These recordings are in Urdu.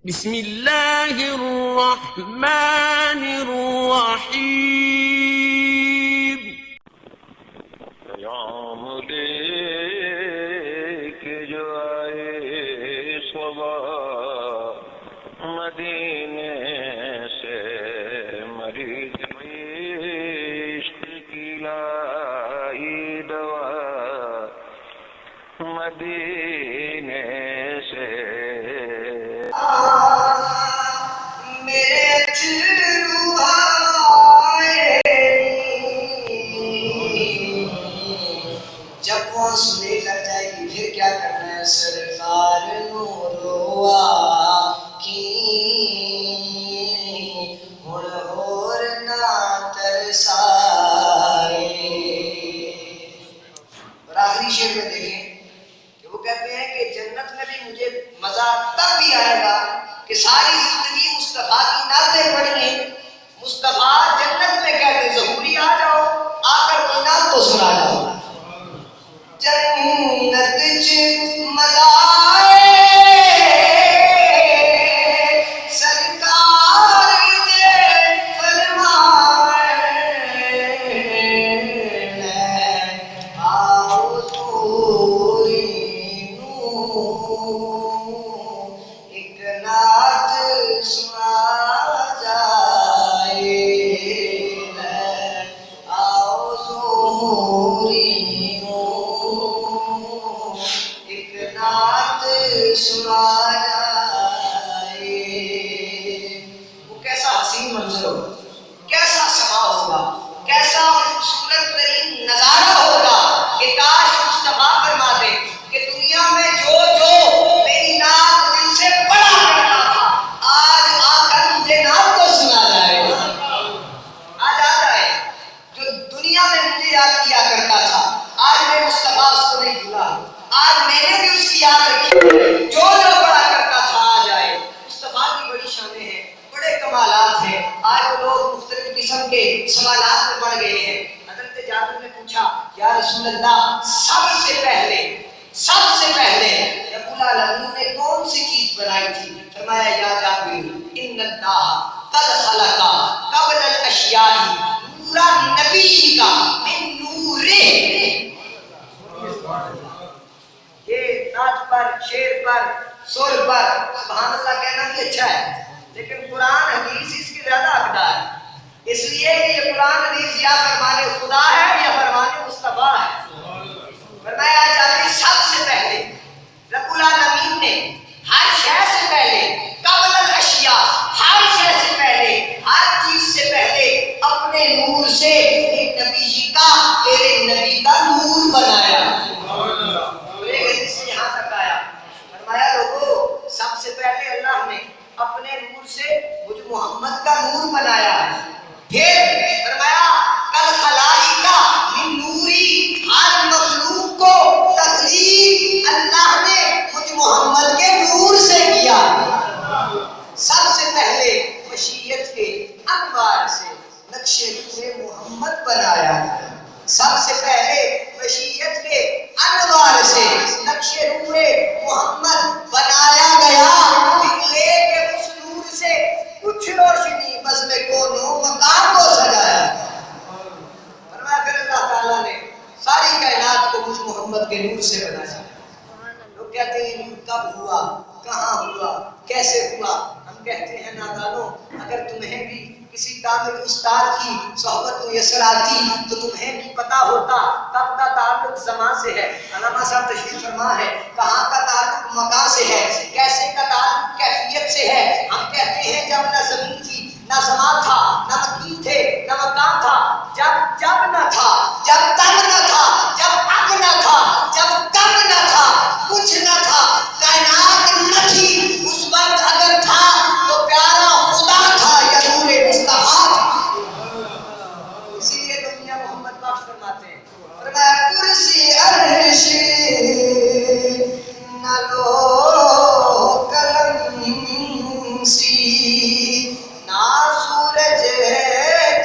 بسم اللہ الرحمن الرحیم پیام لے کے جو آئے صبح مدینے سے مریض عشق کی لائی دوا مدینے سے جب وہ لے کر جائے گی پھر کیا کرنا ہے؟ سرکار نوروا کی ہن اور نہ ترسائے۔ اور آخری شعر میں دیکھیں کہ وہ کہتے ہیں کہ جنت میں بھی مجھے مزہ تب بھی آئے گا کہ ساری زندگی مصطفیٰ کی نعتیں پڑھیں۔ مصطفیٰ جنت میں کہتے ظہوری آ جاؤ، آ کر کوئی نعت تو سنا جاؤ۔ جنت چ مزہ آئے سرکار دے فرمائے آؤ حضوری نو ایک نعت سنا جائے آؤ حضوری سنا جائے۔ وہ کیسا حسین منظر ہوگا، کیسا سما ہوگا، کیسا خوبصورت ترین نظارہ ہوگا کہ کاش مصطفیٰ فرما دے کہ دنیا میں جو میری نعت دل سے پڑھا کرتا تھا آج آ کر مجھے نعت تو سنا جائے۔ آج آ جائے جو دنیا میں مجھے یاد کیا کرتا تھا، آج میں مصطفیٰ اس کو نہیں بھولا، آج میں نے بھی اس کی یاد رکھی، جو پڑھا کرتا تھا آ جائے۔ مصطفیٰ کی بڑی شانیں ہیں، بڑے کمالات ہیں۔ آج تو لوگ مختلف قسم کے سوالات میں پڑ گئے ہیں۔ حضرت جابر نے پوچھا یا رسول اللہ سب سے پہلے رب العالمین نے کون سی چیز بنائی تھی؟ فرمایا یا جابر ان اللہ قد خلق قبل الاشیاء نورا نبی کا من نورہ۔ یہ نعت پر، شعر پر، سر پر سبحان اللہ کہنا بھی اچھا ہے، لیکن قرآن حدیث اس کی زیادہ حقدار ہے، اس لیے کہ یہ قرآن حدیث یا فرمان خدا ہے یا فرمان مصطفیٰ ہے۔ فرمایا جاتی سب سے پہلے رب العالمین نے ہر شے سے پہلے قبل الاشیاء، ہر شے سے پہلے، ہر چیز سے پہلے اپنے نور سے ایک نبی کا، تیرے نبی کا نور بنایا۔ یہاں تک آیا، فرمایا لوگوں سب سے پہلے اللہ نے اپنے نور سے مجھ محمد کا نور بنایا ہے۔ پھر فرمایا کل خلائق من نوری، ہر مخلوق کو تخلیق اللہ نے مجھ محمد کے نور سے کیا۔ سب سے پہلے مشیت کے انوار سے نقشے روح محمد بنایا گیا۔ سب سے پہلے مشیت کے انوار سے نقشے روح محمد بنایا گیا، نکلے کہ اس نور سے کچھ روشنی بزم کونوں مکان کو سجایا۔ فرمایا پھر اللہ تعالیٰ نے ساری کائنات کو مجھ محمد کے نور سے بنایا۔ لوگ کہتے ہیں نور کب ہوا، کہاں ہوا، کیسے ہوا؟ ہم کہتے ہیں نادانوں اگر تمہیں بھی کسی کامل استاد کی صحبت میسر آتی تو تمہیں بھی پتا ہوتا کب کا تعلق زمان سے ہے۔ علامہ صاحب تشریف فرما ہے، کہاں کا تعلق مکان سے ہے، کیسے کا تعلق کیفیت سے ہے۔ ہم کہتے ہیں جب نہ زمین تھی نہ زمان تھا، نہ مکین تھے نہ مکان تھا، جب نہ تھا، جب تب نہ تھا، جب اب نہ تھا، جب تب نہ تھا، کچھ نہ تھا، کائنات نہ تھی، اس وقت اگر تھا تو پیارا خدا تھا یا نور مصطفیٰ تھا۔ اسی لیے تو میاں محمد بخش فرماتے ہیں، فرمایا کرسی عرش نہ لو قلم سی، نہ سورج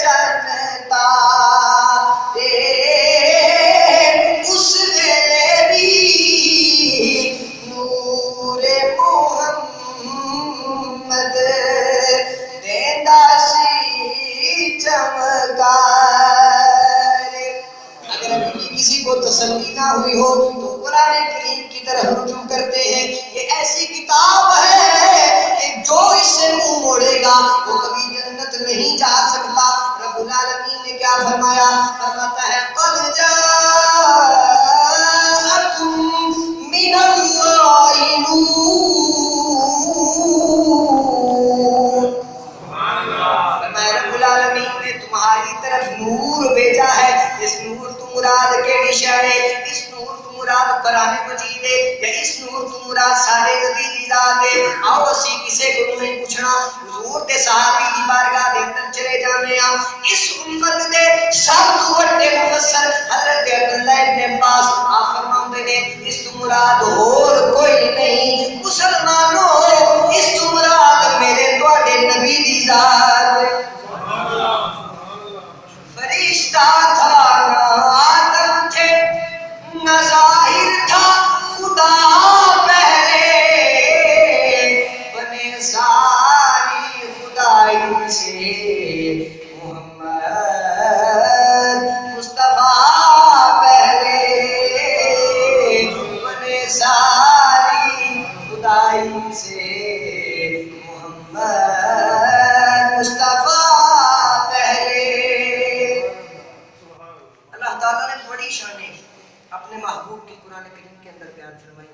چند تارے محمد دیندا سی چمکار۔ اگر ابھی کسی کو تسلی نہ ہوئی ہو تو قرآن کریم کی طرف رجوع کرتے ہیں۔ یہ ایسی کتاب ہے کہ جو اس سے منہ موڑے گا وہ کبھی جنت نہیں جا سکتا۔ رب العالمین نے کیا فرمایا؟ فرماتا ہے قد جاءکم من اللہ نور۔ فرمایا رب العالمین نے تمہاری طرف نور بھیجا ہے۔ اس نور تو مراد کیڑی شے ہے؟ اس نور تو مراد قرآن مجید ہے، یا اس نور تو مراد سارے نبی دی ذات ہے؟ آؤ اسی کسے کو نہیں پوچھنا، حضور دے صحابی دی بارگاہ دے اندر چلے جانے ہاں۔ اس امت دے سب تو بڑے مفسر حضرت عبداللہ ابن عباس آپ فرماندے نے اس تو مراد اور کوئی نہیں، مسلمانوں اس تو مراد میرے تواڈے نبی دی ذات ہے۔ فرشتہ تھا نہ آدم تھے نہ ظاہر تھا خدا پہلے، بنے ساری خدائی سے محمد مصطفیٰ پہلے، بنے ساری خدائی سے محمد مصطفیٰ پہلے۔ اللہ تعالیٰ نے بڑی شانیں اپنے محبوب کی قرآن کریم کے اندر بیان فرمائی۔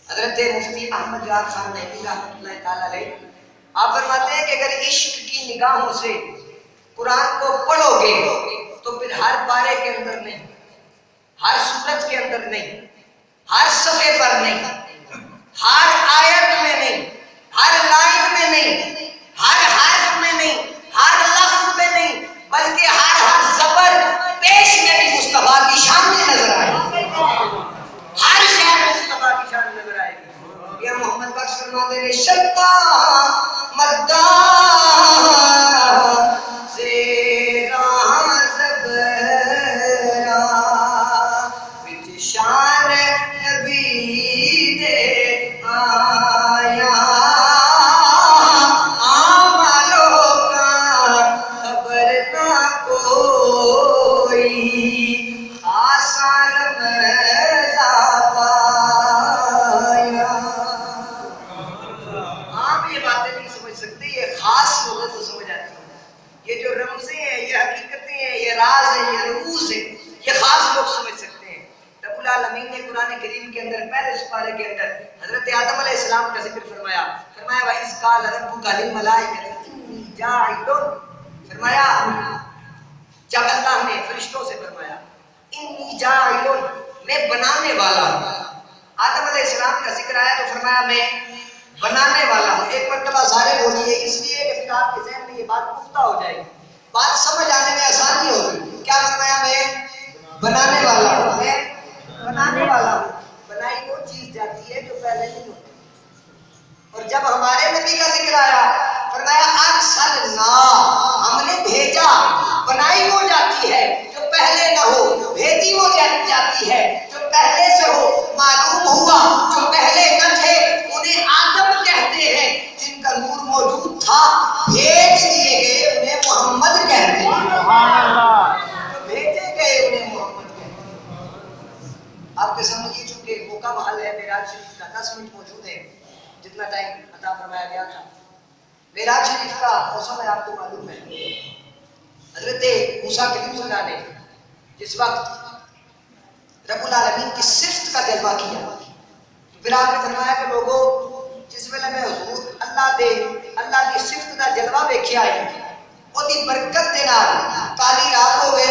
حضرت مفتی احمد یار خان نحوی رحمۃ اللہ تعالیٰ علیہ آپ فرماتے ہیں کہ اگر عشق کی نگاہوں سے قرآن کو پڑھو گے تو پھر ہر پارے کے اندر نہیں، ہر سورت کے اندر نہیں، ہر صفحے پر نہیں، ہر آیت میں نہیں، ہر لائن میں نہیں، ہر حرف میں نہیں، ہر لفظ میں نہیں، بلکہ ہر زبر پیش نبی مصطفیٰ کی شان میں نظر آئے گی۔ ہر شان مصطفیٰ کی شان نظر آئے گی۔ یہ محمد بخش فرماتے ہیں شتا مدہ زیرا زبرا وچ شان نبی دے آیا آمالوں کا خبر نہ کوئی خاصا رمضا پایا۔ آپ یہ باتیں نہیں سمجھ سکتے، یہ خاص لوگوں کو سمجھ آتی ہیں۔ یہ جو رمزیں ہیں، یہ حقیقتیں ہیں، یہ راز ہیں، یہ رموز ہیں، یہ خاص لوگ سمجھ سکتے ہیں۔ رب العالمین نے قرآن کریم کے اندر پہلے سپارے کے اندر حضرت آدم علیہ السلام کا ذکر فرمایا۔ فرمایا وَإِذْ قَالَ رَبُّكَ لِلْمَلَائِكَةِ إِنِّي جَاعِلٌ، فرمایا جب اللہ نے فرشتوں سے فرمایا انی جاعل، میں بنانے والا ہوں۔ آدم علیہ السلام کا ذکر آیا تو فرمایا میں بنانے والا ہوں۔ ایک مرتبہ سارے بولیے، اس لیے کہ پھر آپ کے ذہن میں یہ بات پختہ ہو جائے گی، بات سمجھ آنے میں آسانی ہوگی۔ کیا فرمایا؟ میں بنانے والا ہوں، میں بنانے والا ہوں۔ بنائی وہ چیز جاتی ہے جو پہلے نہیں ہوتی۔ اور جب ہمارے نبی کا ذکر آیا فرمایا ارسلنا، ہم نے بھیجا۔ بنائی وہ جاتی ہے جو پہلے نہ ہو، بھیجی وہ جاتی ہے جو پہلے سے ہو۔ معلوم ہوا جو پہلے نہ تھے انہیں آدم کہتے ہیں، جن کا نور موجود تھا بھیج دیے گئے انہیں محمد کہتے ہیں۔ جو بھیجے گئے انہیں محمد کہتے ہیں۔ آپ کے سامنے یہ چونکہ موقع محل ہے، معراج شریف کا 10 منٹ موجود ہے جتنا ٹائم عطا فرمایا گیا تھا۔ معراج شریف کا موسم ہے، آپ کو معلوم ہے۔ حضرت موسیٰ کلیم اللہ نے جس وقت رب العالمین کی صفت کا جلوہ کیا تو پھر آپ نے فرمایا کہ لوگوں جس ویلے میں حضور اللہ دی صفت کا جلوہ ویکھیا ہے، وہ دی برکت دے نال کالی رات ہوئے،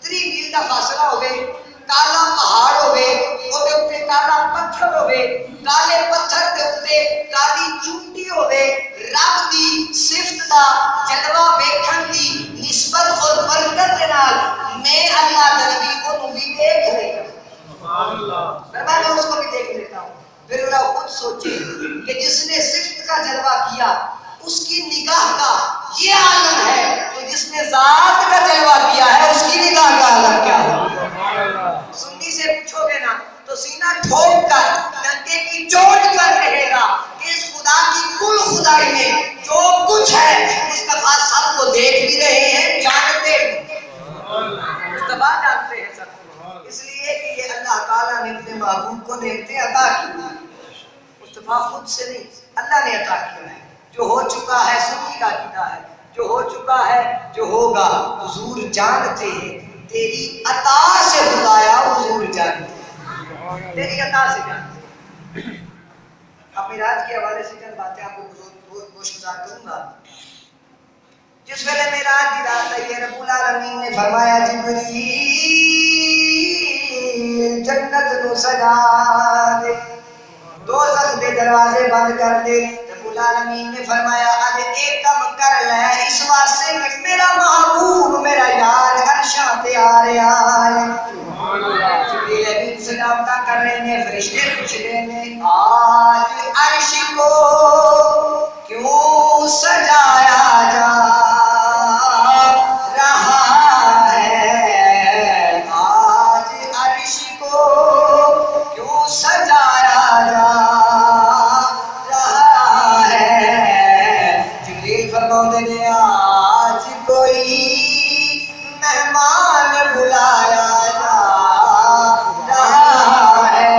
3 میل کا فاصلہ ہوئے، کالا پہاڑ ہوئے، وہ دے اتے کالا پتھر ہوئے، کالے پتھر دے اتے کالی چونٹی ہوئے، رب دی صفت دا جلوہ ویکھن دی نسبت اور برکت دے نال میں اللہ دا نبی کو بھی دیکھ لیتا ہوں۔ میں اس کو بھی دیکھ لیتا ہوں۔ پھر انہوں خود سوچے کہ جس نے صفت کا جلوہ کیا اس کی نگاہ کا یہ عالم ہے، تو جس نے ذات کا جلوہ کیا ہے اس کی نگاہ کا عالم کیا ہے؟ سنی سے پوچھو گے نا تو سینہ ٹھوک کر ڈنکے کی چوٹ پر کہے گا کہ اس خدا کی کل خدائی میں جو کچھ ہے مصطفیٰ سب کو دیکھ بھی رہے ہیں، جانتے بھی، مصطفیٰ جانتے ہیں سب کو، اس لیے کہ یہ اللہ تعالیٰ نے اپنے محبوب کو نعمتیں عطا کی، مصطفیٰ خود سے نہیں، اللہ نے عطا کیا ہے۔ جو ہو چکا ہے سنی کا عقیدہ ہے، جو ہو چکا ہے جو ہوگا حضور جانتے ہیں، تیری عطا سے خدایا حضور جانتے ہیں، تیری عطا سے جانتے ہیں۔ اب معراج کے حوالے سے چند باتیں آپ کو گوشگزار کروں گا۔ جس ویلے معراج کی رات آئی ہے، رب العالمین نے فرمایا جبریل جنت نو سجا دے، دوزخ دے دروازے بند کر دے۔ رب العالمین نے فرمایا آج ایک کم کر لے، اس واسطے کہ میرا محبوب میرا یار عرشاں تے آ رہا ہے۔ جبریل امین سلامتا کر رہے ہیں، فرشتے پوچھ رہے ہیں آج عرش کو کیوں سجایا جا رہا ہے، آج عرش کو کیوں سجایا جا رہا ہے۔ جبریل فرماتے ہیں آج کوئی مہمان بلایا جا رہا ہے۔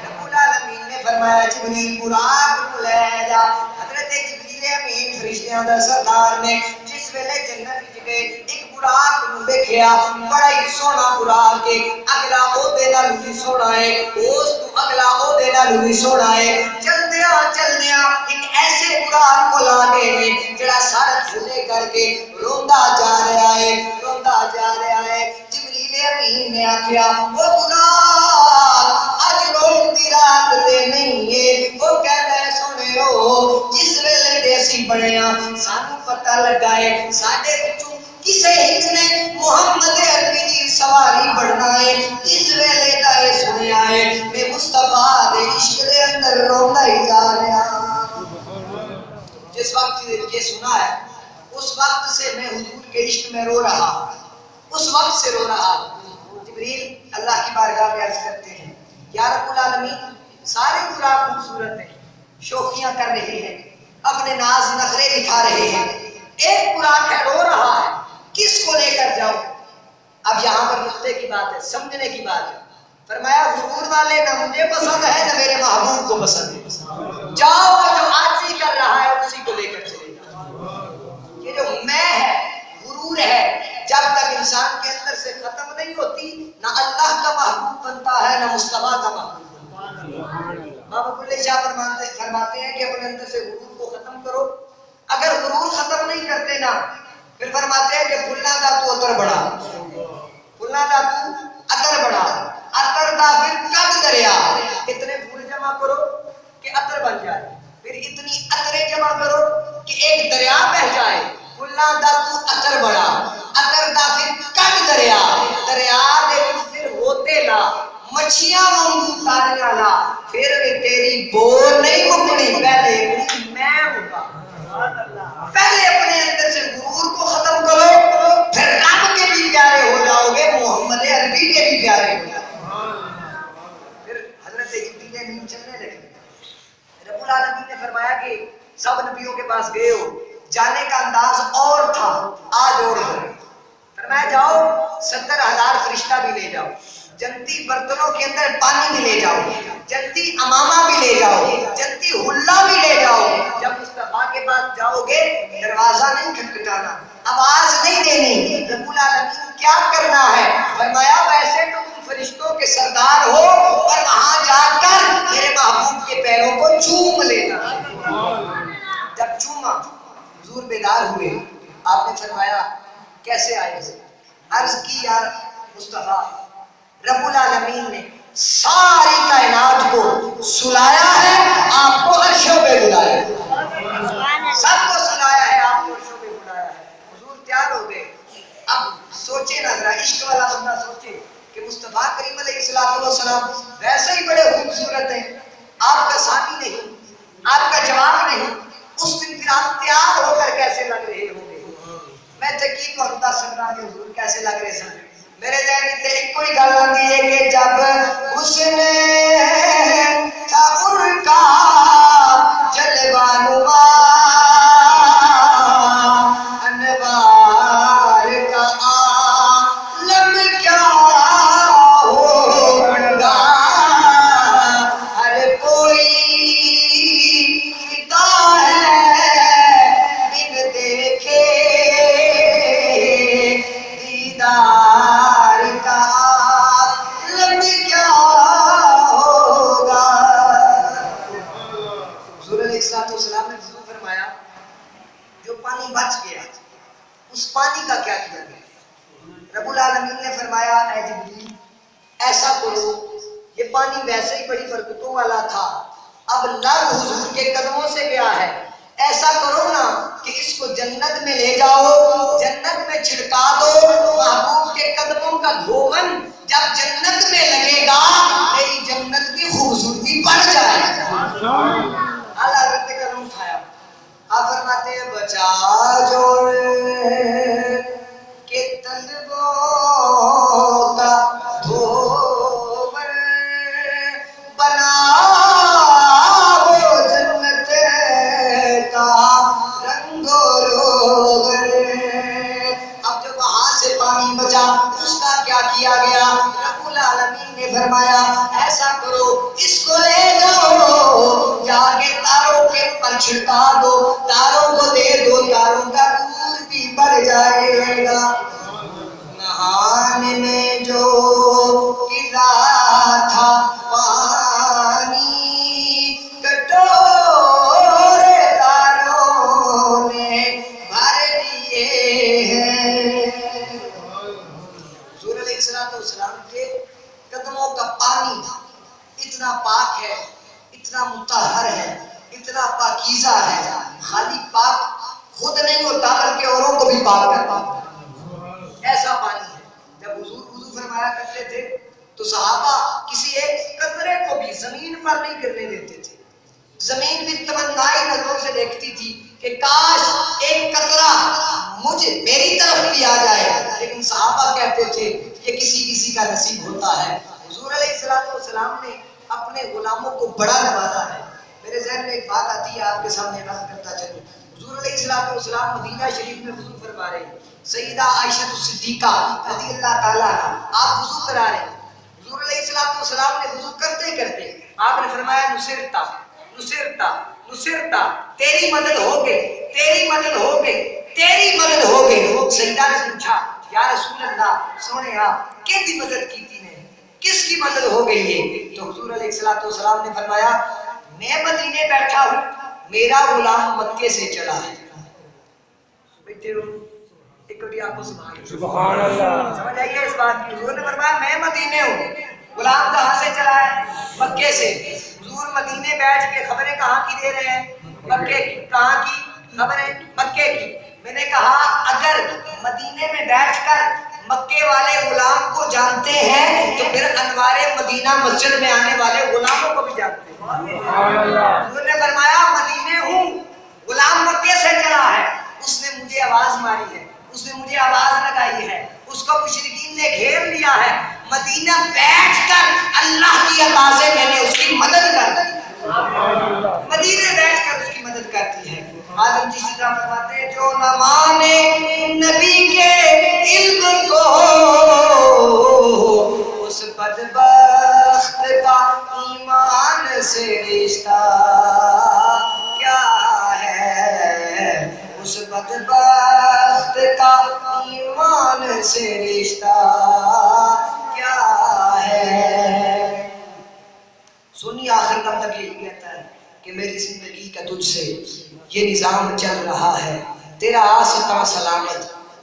رب العالمین نے فرمایا جبریل براق کو لے جا۔ حضرت جبریل امین فرشتیاں دا سردار نے جس ویلے جنت وچ گئے ایک براق نو دیکھیا، بڑا ہی سونا براق ہے، اگلا عہدے نال بھی سونا ہے، اس تو اگلا عہدے نال بھی سونا ہے۔ چلدیاں چلدیاں ایک ایسے براق کو لا گئے نے جڑا سارا تھلے کر کے روندا جا رہا ہے، روندا جا رہا ہے۔ جبریل امین نے آکھیا او براق اج رون دی رات تے نہیں ہے، وہ کہتا ہے سنو جس ویلے دے اسی بڑے ہاں سانو پتہ لگا ہے ساڈے وچوں کسے ایک نے محمد عربی دی سواری بڑھنا ہے، جس ویلے دا اے سنیا ہے میں مصطفیٰ دے عشق دے اندر روندا ہی جا رہا ہوں۔ جس وقت یہ سنا ہے اس وقت سے میں حضور کے عشق میں رو رہا ہوں، اس وقت سے رو رہا ہوں۔ جبریل اللہ کی بارگاہ میں عرض کرتے ہیں یا رب العالمین سارے براق خوبصورت ہیں، شوخیاں کر رہے ہیں، اپنے ناز نخرے دکھا رہے ہیں، ایک براق ہے رو رہا ہے، کس کو لے کر جاؤ؟ اب یہاں پر نقطے کی بات ہے، سمجھنے کی بات ہے۔ فرمایا غرور والے نہ مجھے پسند ہے نہ میرے محبوب کو پسند ہے، جاؤ وہ جو عاجزی کر رہا ہے اسی کو لے کر چلے جاؤ۔ یہ جو میں ہے غرور ہے، جب تک انسان کے اندر سے ختم نہیں ہوتی نہ اللہ کا محبوب بنتا ہے نہ مصطفیٰ کا محبوب بنتا ہے۔ بابا بلے شاہ فرماتے ہیں کہ اپنے اندر سے غرور کو ختم کرو، اگر غرور ختم نہیں کرتے نا پھر فرماتے ہیں کہ پھلاں دا تو اتر بڑا، پھلاں دا تو اتر بڑا، اتر دا پھر کد دریا، اتنے پھول جمع کرو کہ اتر بن جائے، پھر اتنی اترے جمع کرو کہ ایک دریا بہ جائے، پھلاں دا تو اتر بڑا، اتر دا پھر کد دریا، دریا دے وچ پھر ہوتے لا مچھیاں وانگو تاریاں لا، پھر بھی تیری بور نہیں مکنی، پہلے میں ہوگا۔ پہلے اپنے اندر سے غرور کو ختم کرو، پھر رب کے بھی پیارے ہو جاؤ گے، محمد عربی کے بھی پیارے ہو جاؤ گے۔ پھر حضرت جبریل امین چلنے لگے۔ رب العالمین نے فرمایا کہ سب نبیوں کے پاس گئے ہو، جانے کا انداز اور تھا، آج اور ہے۔ فرمایا جاؤ 70,000 فرشتہ بھی لے جاؤ، جنتی برتنوں کے اندر پانی بھی لے جاؤ، جنتی امامہ بھی لے جاؤ، جنتی حلہ بھی لے جاؤ۔ جب مصطفیٰ کے پاس جاؤ گے دروازہ نہیں کھٹکھٹانا، آواز نہیں دینی، رب العالمین کیا کرنا ہے؟ فرمایا ویسے تو تم فرشتوں کے سردار ہو اور وہاں جا کر میرے محبوب کے پیروں کو چوم لینا۔ جب چوما حضور بیدار ہوئے، آپ نے فرمایا کیسے آئے؟ عرض کی یا مصطفیٰ رب العالمین نے ساری کائنات کو سلایا ہے، آپ کو عرشوں پہ بلایا ہے، سب کو سلایا ہے، آپ کو عرشوں پہ بلایا ہے۔ حضور تیار ہو گئے۔ اب سوچے نہ ذرا، عشق والا بندہ سوچے کہ مصطفیٰ کریم علیہ السلام ویسے ہی بڑے خوبصورت ہیں، آپ کا ثانی نہیں، آپ کا جواب نہیں، اس دن پھر آپ تیار ہو کر کیسے لگ رہے ہوں گے؟ میں یقین کرتا سن رہا کہ حضور کیسے لگ رہے سن۔ میرے ذہن میں ایک کوئی گل آتی ہے کہ جب اس نے تھا ان کا جلوہ نما انوار کا عالم کیا ہوگا ہر کوئی فدا ہے بن دیکھے دیدار کا عالم کیا ہوگا. حضور علیہ السلام نے وضو فرمایا جو پانی بچ گیا اس پانی کا کیا کیا گیا؟ رب العالمین نے فرمایا اے جبریل ایسا کرو یہ پانی ویسے ہی بڑی برکتوں والا تھا اب لب حضور کے قدموں سے گیا ہے ایسا کرو نا کہ اس کو جنت میں لے جاؤ جنت میں چھڑکا دو محبوب کے قدموں کا دھون جب جنت میں لگے گا میری جنت کی خوبصورتی بڑھ جائے گا. اللہ حضرت نے قدم اٹھایا آپ فرماتے ہیں بچا جوڑ کے طلبوں کا دھوبر بنا وہ جنت کا رنگ و روغن. اب جو وہاں سے پانی بچا اس کا کیا کیا گیا؟ رب العالمین نے فرمایا ایسا کرو اس کو لے جاؤ جا کے تاروں کے پر چھڑکا دو تاروں کو دے دو تاروں کا نور بھی بڑھ جائے گا. نہانے میں جو گرا تھا پانی کٹورے تاروں نے بھر لیے ہیں. حضور علیہ السلام کے قدموں کا پانی اتنا پاک ہے اتنا مطہر ہے اتنا پاکیزہ ہے خالی پاک خود نہیں ہوتا بلکہ اوروں کو بھی پاک کرتا ایسا پانی ہے. جب حضور وضو فرمایا کرتے تھے تو صحابہ کسی ایک قطرے کو بھی زمین پر نہیں گرنے دیتے تھے. زمین بھی تمنائی نظروں سے دیکھتی تھی کہ کاش ایک قطرہ میری طرف بھی آ جائے لیکن صحابہ کہتے تھے یہ کسی کا نصیب ہوتا ہے. حضور علیہ السلام نے اپنے غلاموں کو بڑا نوازا ہے. میرے ذہن میں ایک بات آتی ہے آپ کے سامنے عرض کرتا چلوں. حضور علیہ السلام مدینہ شریف میں وضو فرما رہے ہیں سیدہ عائشہ الصدیقہ رضی اللہ تعالیٰ آپ وضو کرا رہے ہیں. حضور علیہ السلام نے وضو کرتے کرتے آپ نے فرمایا نصرتا نصرتا نصرتا تیری مدد ہو گئی تیری مدد ہو گئی تیری مدد ہو گئی. سیدہ نے پوچھا یا رسول اللہ سونے آپ کس کی مدد کی تھی نے کس کی مدد ہو گئی ہے؟ تو حضور علیہ السلام نے فرمایا میں مدینے بیٹھا ہوں میرا غلام مکے سے چلا ہے. بیٹھے ہو ایک کبھی آپ کو سبحان اللہ سمجھ آئیے اس بات کی. حضور نے فرمایا میں مدینے ہوں غلام کہاں سے چلا ہے؟ مکے سے. حضور مدینے بیٹھ کے خبریں کہاں کی دے رہے ہیں؟ مکے کی. کہاں کی خبریں؟ مکے کی. میں نے کہا اگر مدینے میں بیٹھ کر مکے والے غلام کو جانتے ہیں تو پھر انوار مدینہ مسجد میں آنے والے غلاموں کو بھی جانتے ہیں. حضور نے فرمایا مدینے ہوں غلام مکے سے چلا ہے اس نے مجھے آواز ماری ہے اس نے مجھے آواز لگائی ہے اس کو مشرکین نے گھیر لیا ہے مدینہ بیٹھ کر اللہ کی عطا سے میں نے اس کی مدد کر دی. مدینے بیٹھ کر اس کی مدد کرتی ہے. عالم جی شیطان فرماتے ہیں جو نہ مانے نبی کے علم کو اس بدبخت کا ایمان سے رشتہ کیا ہے اس بدبخت کا ایمان سے رشتہ کیا ہے. سنی آخر دم تک یہی کہتا ہے کہ میری زندگی کا تجھ سے یہ نظام چل رہا ہے تیرا آستہ سلامت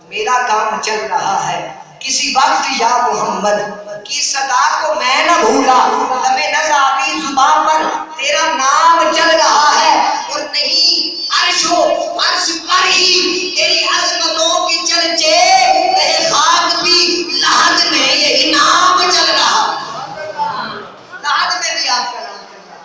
میرا کام چل رہا ہے. کسی وقت یا محمد کی صدا کو میں نہ بھولا لمے نزابی زبان پر تیرا نام چل رہا ہے اور نہیں عرش و فرش پر ہی تیری عظمتوں کی چرچے رہے خاک بھی لحد میں یہی نام چل رہا لحد میں بھی آپ کا نام چل رہا.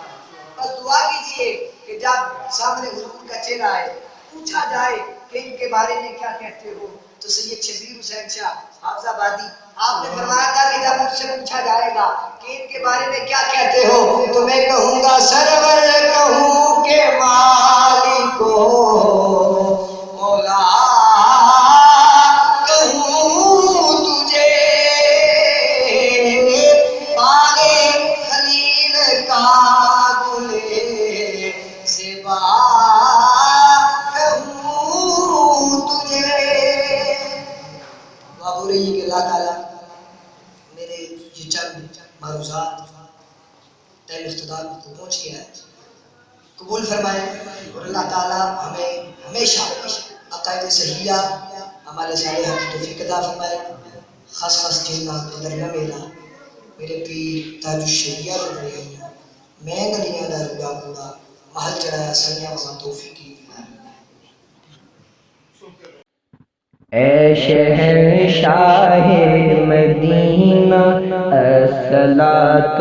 بس دعا کیجئے کہ جب سامنے حضور کا چہرہ آئے پوچھا جائے کہ ان کے بارے میں کیا کہتے ہو تو سید شبیر حسین شاہ حافظ آبادی آپ نے فرمایا تھا کہ جب مجھ سے پوچھا جائے گا کہ ان کے بارے میں کیا کہتے ہو تو میں کہوں گا سرور کہوں کہ مالک ہو مولا کہوں تجھے پانے خلیل کا گلے زیبا کہوں تجھے دعا ہو رہی ہے کہ اللہ تعالیٰ میرے یہ چند معروضات تیل اختتام کو پہنچ گیا ہے قبول فرمائے اور اللہ تعالیٰ ہمیں ہمیشہ عقائد صحیحہ ہمارے صالحہ کی توفیق عطا فرمائے خاص خاص چیزاں قدر نہ میرا میرے پیر تاج الشریعہ جو بڑے ہیں میں گلیاں دا روڑا پورا محل چڑھایا سنیا وہاں توفیقی اے شہنشاہ مدینہ الصلاۃ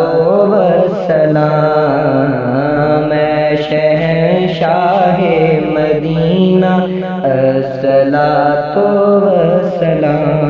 والسلام، اے شہنشاہ مدینہ الصلاۃ والسلام،